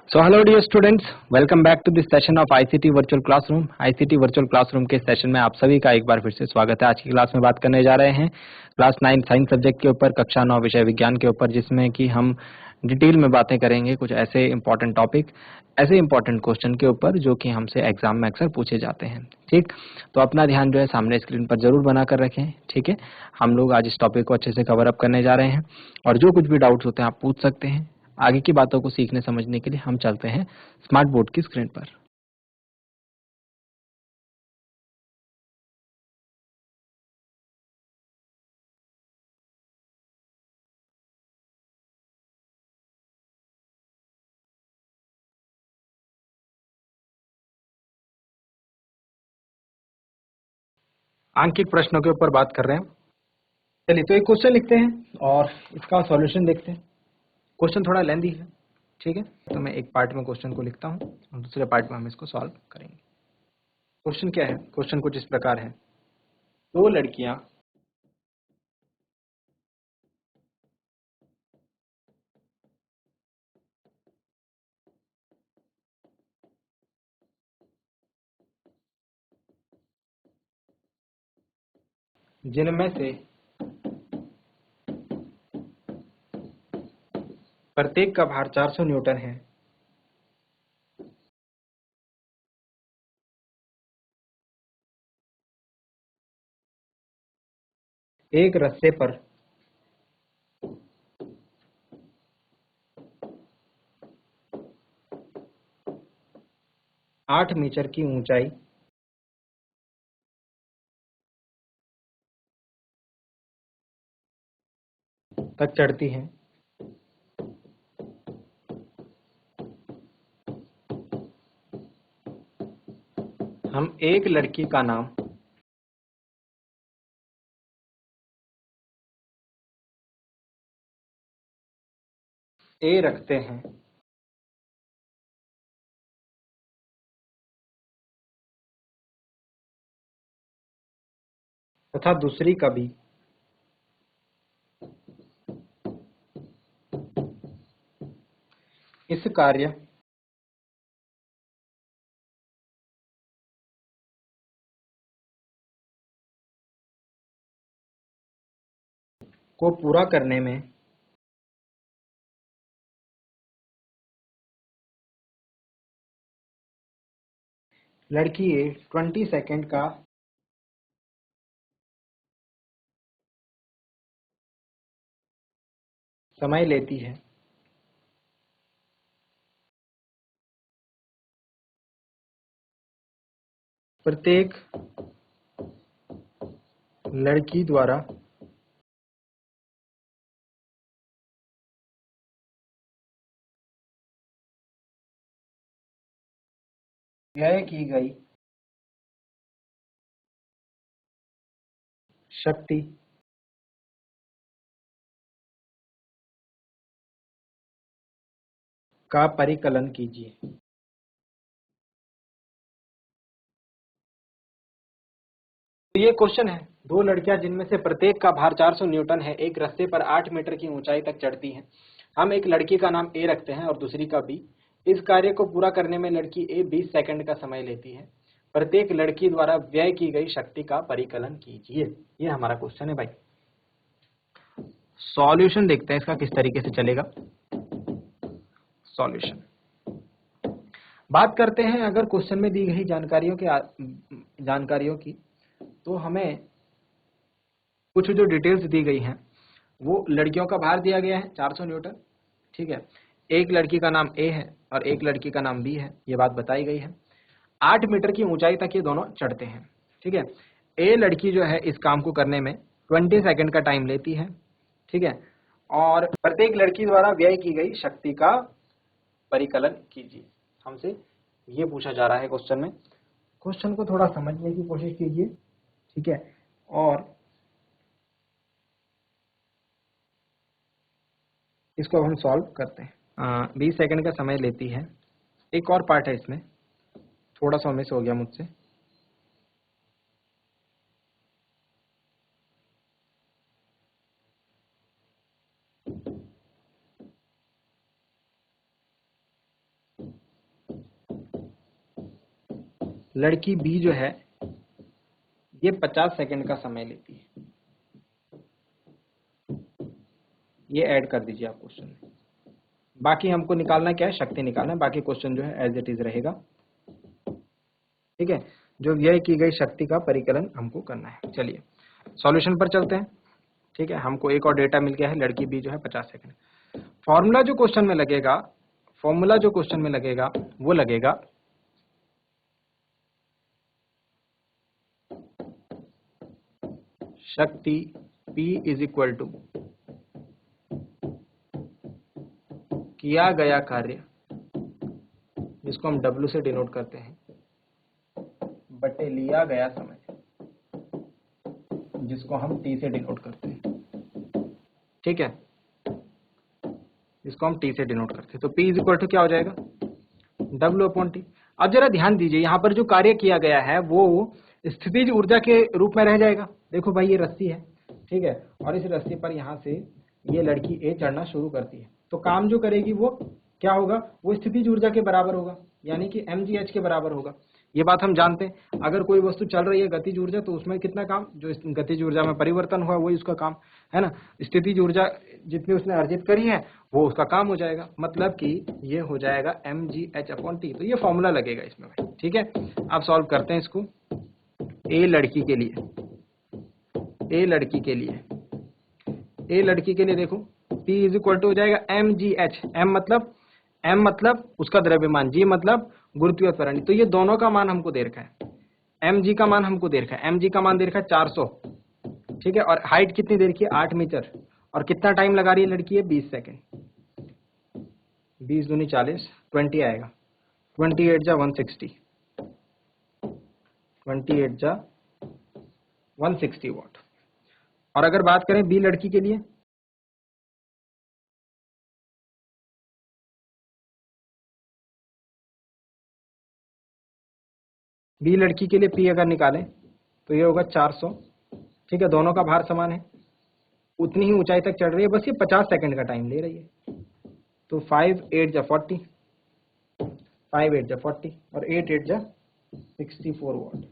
So hello dear students, welcome back to this session of ICT Virtual Classroom. ICT Virtual Classroom के session में आप सभी का एक बार फिर से स्वागत है। आज की क्लास में बात करने जा रहे हैं क्लास 9 साइंस सब्जेक्ट के ऊपर, कक्षा 9 विषय विज्ञान के ऊपर, जिसमें कि हम डिटेल में बातें करेंगे कुछ ऐसे इंपॉर्टेंट टॉपिक, ऐसे इंपॉर्टेंट क्वेश्चन के ऊपर जो कि हमसे एग्जाम में अक्सर पूछे जाते हैं। ठीक, तो अपना ध्यान जो है सामने स्क्रीन पर जरूर बनाकर रखें। ठीक है, हम लोग आज इस टॉपिक को अच्छे से कवर अप करने जा रहे हैं और जो कुछ भी डाउट्स होते हैं आप पूछ सकते हैं। आगे की बातों को सीखने समझने के लिए हम चलते हैं स्मार्ट बोर्ड की स्क्रीन पर। आंकिक प्रश्नों के ऊपर बात कर रहे हैं। चलिए तो एक क्वेश्चन लिखते हैं और इसका सॉल्यूशन देखते हैं। क्वेश्चन थोड़ा लेंथी है, ठीक है, तो मैं एक पार्ट में क्वेश्चन को लिखता हूं और दूसरे पार्ट में हम इसको सॉल्व करेंगे। क्वेश्चन क्या है? क्वेश्चन कुछ इस प्रकार है। दो लड़कियां जिनमें से प्रत्येक का भार 400 न्यूटन है, एक रस्से पर 8 मीटर की ऊंचाई तक चढ़ती हैं, हम एक लड़की का नाम ए रखते हैं तथा दूसरी का बी। इस कार्य को पूरा करने में लड़की ए 20 सेकंड का समय लेती है। प्रत्येक लड़की द्वारा व्यय की गई शक्ति का परिकलन कीजिए। तो ये क्वेश्चन है, दो लड़कियां जिनमें से प्रत्येक का भार 400 न्यूटन है, एक रस्ते पर 8 मीटर की ऊंचाई तक चढ़ती हैं। हम एक लड़की का नाम ए रखते हैं और दूसरी का बी। इस कार्य को पूरा करने में लड़की ए 20 सेकंड का समय लेती है। प्रत्येक लड़की द्वारा व्यय की गई शक्ति का परिकलन कीजिए। ये हमारा क्वेश्चन है भाई। सॉल्यूशन देखते हैं इसका किस तरीके से चलेगा। सॉल्यूशन बात करते हैं, अगर क्वेश्चन में दी गई जानकारियों की तो हमें कुछ जो डिटेल्स दी गई हैं, वो लड़कियों का भार दिया गया है 400 न्यूटन, ठीक है, एक लड़की का नाम ए है और एक लड़की का नाम बी है, ये बात बताई गई है। 8 मीटर की ऊंचाई तक ये दोनों चढ़ते हैं, ठीक है। ए लड़की जो है इस काम को करने में 20 सेकंड का टाइम लेती है, ठीक है, और प्रत्येक लड़की द्वारा व्यय की गई शक्ति का परिकलन कीजिए। हमसे ये पूछा जा रहा है क्वेश्चन में। क्वेश्चन को थोड़ा समझने की कोशिश कीजिए, ठीक है, और इसको हम सॉल्व करते हैं। 20 सेकंड का समय लेती है। एक और पार्ट है इसमें, थोड़ा सा मिस हो गया मुझसे। लड़की बी जो है ये 50 सेकंड का समय लेती है। ये ऐड कर दीजिए आप क्वेश्चन में। बाकी हमको निकालना क्या है, शक्ति निकालना है। बाकी क्वेश्चन जो है एज इट इज रहेगा। ठीक है, जो व्यय की गई शक्ति का परिकलन हमको करना है। चलिए सॉल्यूशन पर चलते हैं। ठीक है, हमको एक और डेटा मिल गया है, लड़की बी जो है 50 सेकंड। फॉर्मूला जो क्वेश्चन में लगेगा, वो लगेगा शक्ति P इज इक्वल टू किया गया कार्य, जिसको हम W से डिनोट करते हैं, बटे लिया गया समय, जिसको हम T से डिनोट करते हैं। ठीक है, जिसको हम T से डिनोट करते हैं। तो P इज इक्वल टू क्या हो जाएगा, W अपॉन T। अब जरा ध्यान दीजिए, यहाँ पर जो कार्य किया गया है वो स्थितिज ऊर्जा के रूप में रह जाएगा। देखो भाई, ये रस्सी है, ठीक है, और इस रस्सी पर यहाँ से ये लड़की ए चढ़ना शुरू करती है, तो काम जो करेगी वो क्या होगा, वो स्थितिज ऊर्जा के बराबर होगा, यानी कि mgh के बराबर होगा। ये बात हम जानते हैं। अगर कोई वस्तु चल रही है गतिज ऊर्जा, तो उसमें कितना काम, जो गतिज ऊर्जा में परिवर्तन हुआ वही उसका काम है ना। स्थितिज ऊर्जा जितनी उसने अर्जित करी है वो उसका काम हो जाएगा, मतलब कि ये हो जाएगा mgh अपॉन टी। तो ये फॉर्मूला लगेगा इसमें भाई। ठीक है, अब सॉल्व करते हैं इसको। ए लड़की के लिए देखो P इज इक्वल टू हो जाएगा mgh। m मतलब उसका द्रव्यमान, g मतलब गुरुत्वीय त्वरण। तो ये दोनों का मान हमको दे रखा है। mg का मान हमको दे रखा है, mg का मान दे रखा है 400। ठीक है, और हाइट कितनी दे रखी है, 8 मीटर। और कितना टाइम लगा रही है लड़की है, 20 सेकेंड। 20 दूनी 40, 20 आएगा। 28 जा 160, 28 जा 160 वाट। और अगर बात करें बी लड़की के लिए, P अगर निकालें तो ये होगा 400। ठीक है, दोनों का भार समान है, उतनी ही ऊंचाई तक चढ़ रही है, बस ये 50 सेकंड का टाइम ले रही है। तो 5 8 जा 40, 5 8 जा 40 और 8 8 जा 64 वाट।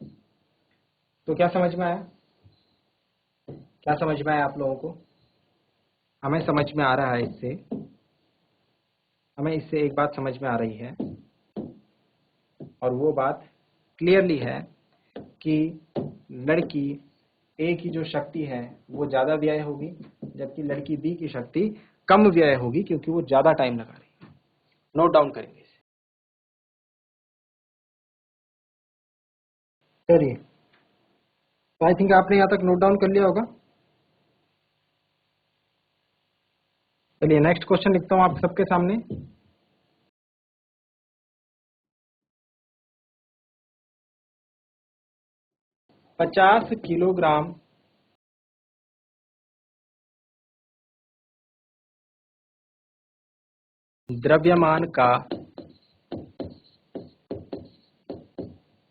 तो क्या समझ में आया, आप लोगों को? हमें समझ में आ रहा है, हमें इससे एक बात समझ में आ रही है, और वो बात क्लियरली है कि लड़की ए की जो शक्ति है वो ज्यादा व्यय होगी, जबकि लड़की बी की शक्ति कम व्यय होगी, क्योंकि वो ज्यादा टाइम लगा रही है। नोट डाउन करेंगे इसे। चलिए, तो आई थिंक आपने यहाँ तक नोट डाउन कर लिया होगा। चलिए नेक्स्ट क्वेश्चन लिखता हूँ आप सबके सामने। पचास किलोग्राम द्रव्यमान का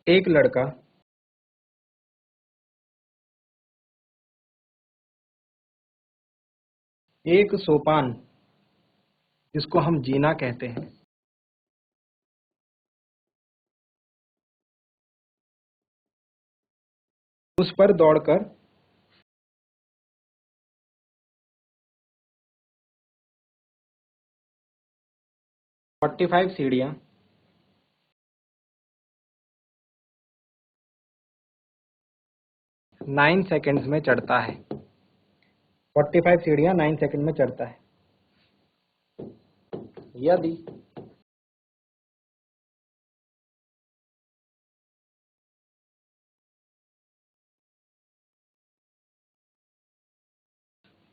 एक लड़का एक सोपान, जिसको हम जीना कहते हैं, उस पर दौड़कर 45 सीढ़ियां 9 सेकंड्स में चढ़ता है। 45 सीढ़ियां 9 सेकंड में चढ़ता है। यदि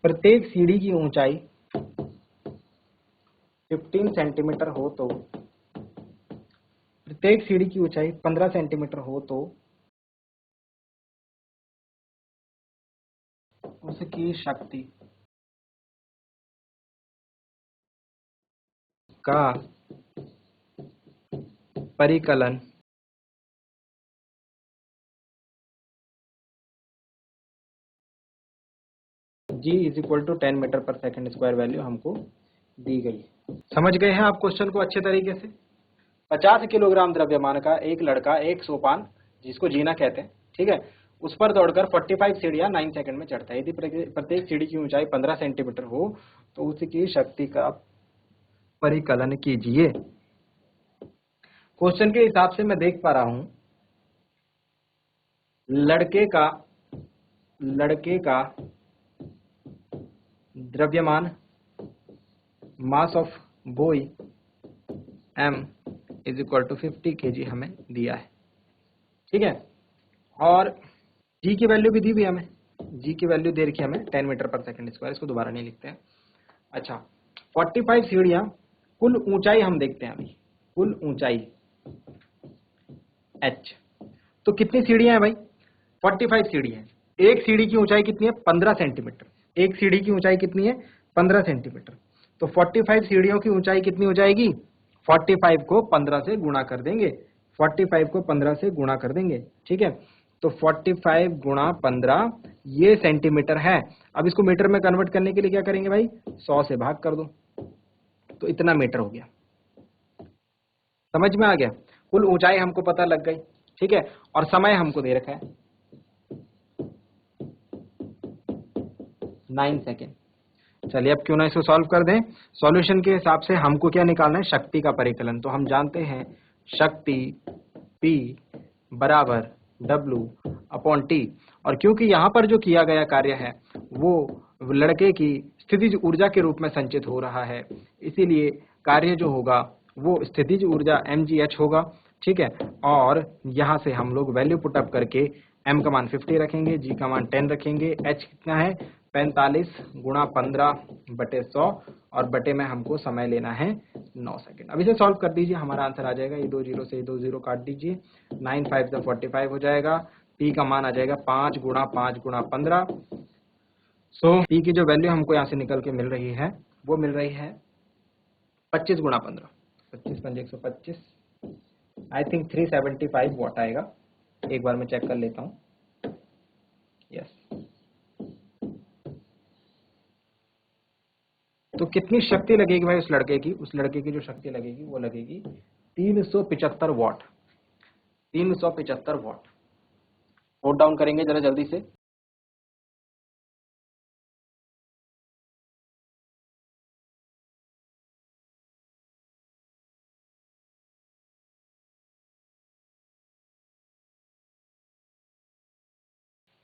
प्रत्येक सीढ़ी की ऊंचाई 15 सेंटीमीटर हो तो, प्रत्येक सीढ़ी की ऊंचाई 15 सेंटीमीटर हो तो उसकी शक्ति का परिकलन G is equal to 10 metre पर सेकंड स्क्वायर वैल्यू हमको दी गई। समझ गए हैं आप क्वेश्चन को अच्छे तरीके से? 50 किलोग्राम द्रव्यमान का एक लड़का एक सोपान जिसको जीना कहते हैं, ठीक है, उस पर दौड़कर 45 सीढ़ियां 9 सेकंड में चढ़ता है। यदि प्रत्येक सीढ़ी की ऊंचाई 15 सेंटीमीटर हो तो उसकी शक्ति का परिकलन कीजिए। क्वेश्चन के हिसाब से मैं देख पा रहा हूं लड़के का द्रव्यमान mass of boy m is equal to 50 kg हमें दिया है, ठीक है। और g की वैल्यू भी दी हुई हमें, g की वैल्यू दे रखी है हमें 10 मीटर पर सेकंड स्क्वायर, इसको दोबारा नहीं लिखते हैं। अच्छा, 45 सीढ़ियां, कुल ऊंचाई हम देखते हैं अभी, कुल ऊंचाई h, तो कितनी सीढ़ियां हैं भाई? 45 सीढ़ियां। एक सीढ़ी की ऊंचाई कितनी है? 15 सेंटीमीटर। एक सीढ़ी की ऊंचाई कितनी है? 15 सेंटीमीटर। तो 45 सीढ़ियों की ऊंचाई कितनी हो जाएगी? 45 को 15 से गुणा कर देंगे, 45 को 15 से गुणा कर देंगे, ठीक है। तो 45 गुणा 15 ये सेंटीमीटर है। अब इसको मीटर में कन्वर्ट करने के लिए क्या करेंगे भाई? 100 से भाग कर दो, तो इतना मीटर हो गया। समझ में आ गया? कुल ऊंचाई हमको पता लग गई, ठीक है। और समय हमको दे रखा है 9 सेकेंड। चलिए अब क्यों ना इसको सॉल्व कर दें। सॉल्यूशन के हिसाब से हमको क्या निकालना है? शक्ति का परिकलन। तो हम जानते हैं शक्ति P बराबर W अपॉन T। और क्योंकि यहाँ पर जो किया गया कार्य है वो लड़के की स्थितिज ऊर्जा के रूप में संचित हो रहा है, इसीलिए कार्य जो होगा वो स्थितिज ऊर्जा mgh होगा, ठीक है। और यहाँ से हम लोग वैल्यू पुटअप करके m का मान 50 रखेंगे, g का मान 10 रखेंगे, h कितना है? 45 गुणा 15 बटे 100 और बटे में हमको समय लेना है 9 सेकंड। अब इसे सॉल्व कर दीजिए, हमारा आंसर आ जाएगा, ये 2 जीरो से 2 जीरो काट दीजिए, 9 5 से 45 हो जाएगा। P का मान आ जाएगा 5 गुणा 5 गुणा 15। सो P की जो वैल्यू हमको यहाँ से निकल के मिल रही है वो मिल रही है 25 गुणा 15, 25 पंजे 125, आई थिंक 375 वॉट आएगा। एक बार मैं चेक कर लेता हूँ। यस, तो कितनी शक्ति लगेगी भाई उस लड़के की? उस लड़के की जो शक्ति लगेगी वो लगेगी 375 वॉट, 375 वॉट। नोट डाउन करेंगे जरा जल्दी से।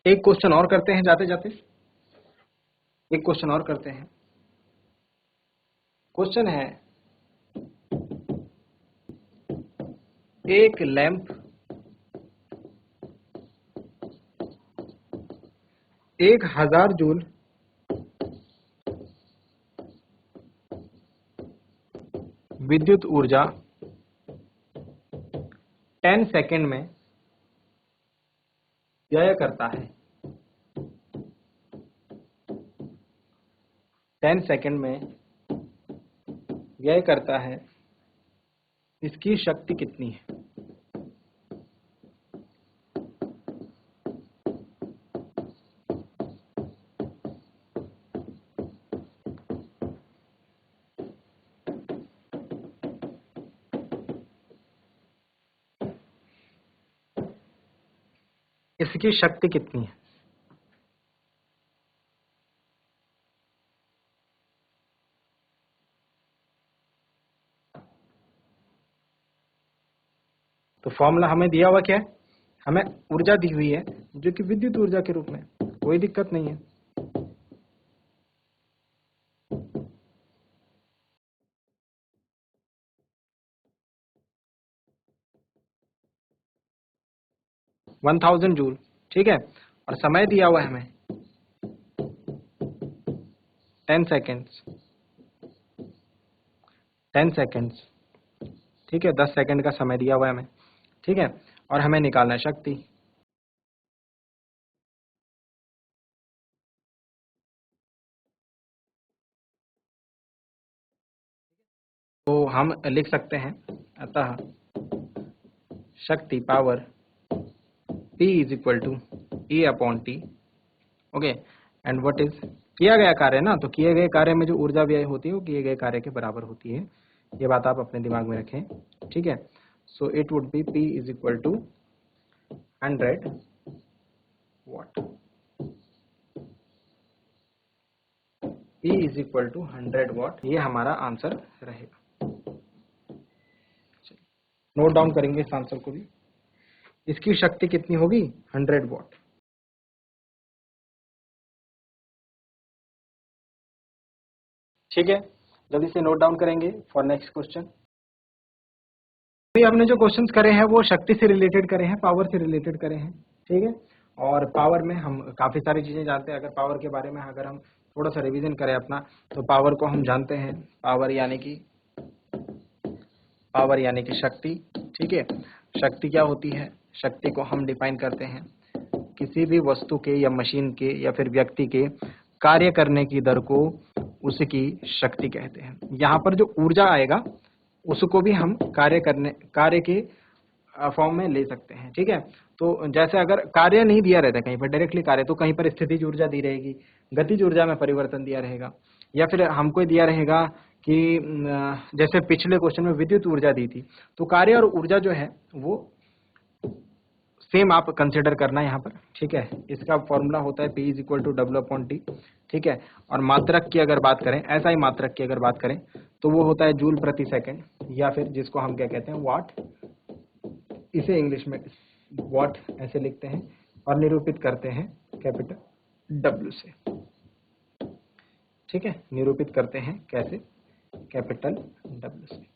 एक क्वेश्चन और करते हैं जाते जाते, एक क्वेश्चन और करते हैं। क्वेश्चन है, एक लैंप 1000 जूल विद्युत ऊर्जा 10 सेकंड में व्यय करता है, 10 सेकंड में व्यय करता है, इसकी शक्ति कितनी है? इसकी शक्ति कितनी है? तो फॉर्मूला हमें दिया हुआ क्या है? हमें ऊर्जा दी हुई है जो कि विद्युत ऊर्जा के रूप में, कोई दिक्कत नहीं है। वन 1000 जूल, ठीक है। और समय दिया हुआ है हमें 10 सेकेंड्स, 10 सेकेंड्स, ठीक है। 10 सेकंड का समय दिया हुआ है हमें, ठीक है। और हमें निकालना है शक्ति। तो हम लिख सकते हैं, अतः शक्ति power P is equal to E upon T, okay. And what is, किया गया कार्य ना, तो किए गए कार्य में जो ऊर्जा व्यय होती है वो किए गए कार्य के बराबर होती है, ये बात आप अपने दिमाग में रखें, ठीक है। So it would be P is equal to 100 watt. P is equal to 100 watt, ये हमारा आंसर रहेगा। नोट डाउन करेंगे इस आंसर को भी। इसकी शक्ति कितनी होगी? 100 वाट। ठीक है, जल्दी से नोट डाउन करेंगे फॉर नेक्स्ट क्वेश्चन। अभी हमने जो क्वेश्चंस करे हैं वो शक्ति से रिलेटेड करे हैं, पावर से रिलेटेड करे हैं। ठीक है, और पावर में हम काफी सारी चीजें जानते हैं। अगर पावर के बारे में अगर हम थोड़ा सा रिवीजन करें अपना, तो पावर को हम जानते हैं, पावर यानी कि शक्ति। ठीक है, शक्ति क्या होती है? शक्ति को हम डिफाइन करते हैं किसी भी वस्तु के या मशीन के या फिर व्यक्ति के कार्य करने की दर को उसकी शक्ति कहते हैं। यहाँ पर जो ऊर्जा आएगा उसको भी हम कार्य के फॉर्म में ले सकते हैं। ठीक है, तो जैसे अगर कार्य नहीं दिया रहता कहीं पर डायरेक्टली कार्य, तो कहीं पर स्थितिज ऊर्जा दी रहेगी, गतिज ऊर्जा में परिवर्तन दिया रहेगा, या फिर हमको दिया रहेगा कि जैसे पिछले क्वेश्चन में विद्युत ऊर्जा दी थी, तो कार्य और ऊर्जा जो है वो सेम आप कंसिडर करना यहाँ पर। ठीक है, इसका फॉर्मूला होता है P is equal to W/T। ठीक है, और मात्रक की अगर बात करें, ऐसा ही मात्रक की अगर बात करें, तो वो होता है जूल प्रति सेकंड, या फिर जिसको हम क्या कहते हैं, वाट। इसे इंग्लिश में वाट ऐसे लिखते हैं और निरूपित करते हैं कैपिटल W से। ठीक है, निरूपित करते हैं कैसे? कैपिटल W से।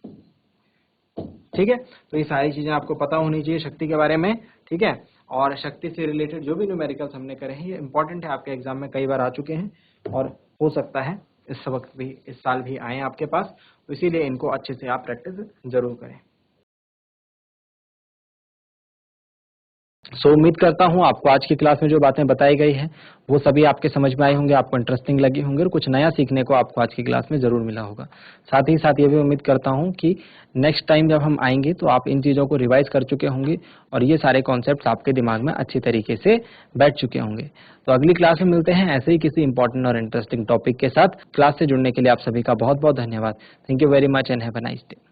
ठीक है, तो ये सारी चीजें आपको पता होनी चाहिए शक्ति के बारे में। ठीक है, और शक्ति से रिलेटेड जो भी न्यूमेरिकल्स हमने करे हैं ये इंपॉर्टेंट है, आपके एग्जाम में कई बार आ चुके हैं और हो सकता है इस वक्त भी, इस साल भी आए आपके पास, तो इसीलिए इनको अच्छे से आप प्रैक्टिस जरूर करें। उम्मीद करता हूँ आपको आज की क्लास में जो बातें बताई गई हैं वो सभी आपके समझ में आई होंगे, आपको इंटरेस्टिंग लगी होंगी और कुछ नया सीखने को आपको आज की क्लास में जरूर मिला होगा। साथ ही साथ ये भी उम्मीद करता हूँ कि नेक्स्ट टाइम जब हम आएंगे तो आप इन चीज़ों को रिवाइज कर चुके होंगे और ये सारे कॉन्सेप्ट्स आपके दिमाग में अच्छी तरीके से बैठ चुके होंगे। तो अगली क्लास में मिलते हैं ऐसे ही किसी इंपॉर्टेंट और इंटरेस्टिंग टॉपिक के साथ। क्लास से जुड़ने के लिए आप सभी का बहुत बहुत धन्यवाद। Thank you very much and have a nice day.